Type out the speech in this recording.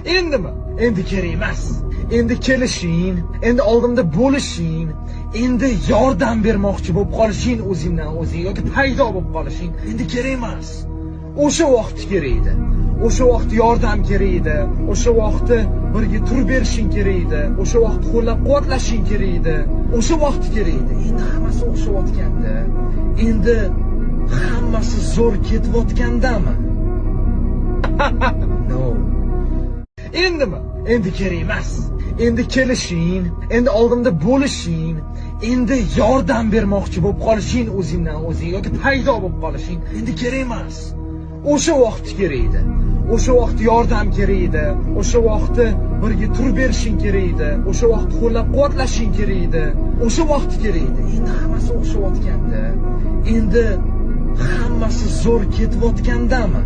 Endimi? Endi kerak emas. Endi kelishing, endi oldimda bo'lishing, endi yordam bermoqchi bo'lib qolishing o'zingdan o'zing yoki paydo bo'lib qolishing endi kerak emas. O'sha vaqt kerak edi. O'sha vaqt yordam kerak edi. O'sha vaqtda birga turib berishing kerak edi. O'sha vaqt qo'llab-quvvatlashing kerak edi. O'sha vaqt kerak edi. Endi hammasi o'xshayotganda, endi hammasi zo'r ketayotgandami? No. Endimi? Endi kerak emas. Endi kelishing, endi oldimda bo'lishing, endi yordam bermoqchi bo'lib qolishing o'zingdan o'zing yoki paydo bo'lib qolishing endi kerak emas. O'sha vaqt kerak edi. O'sha vaqt yordam kerak edi. O'sha vaqtda birga turib berishing kerak edi. O'sha vaqt qo'llab-quvvatlashing kerak edi. O'sha vaqt kerak edi. Endi hammasi o'xshayotganda, endi hammasi zo'r ketayotgandami?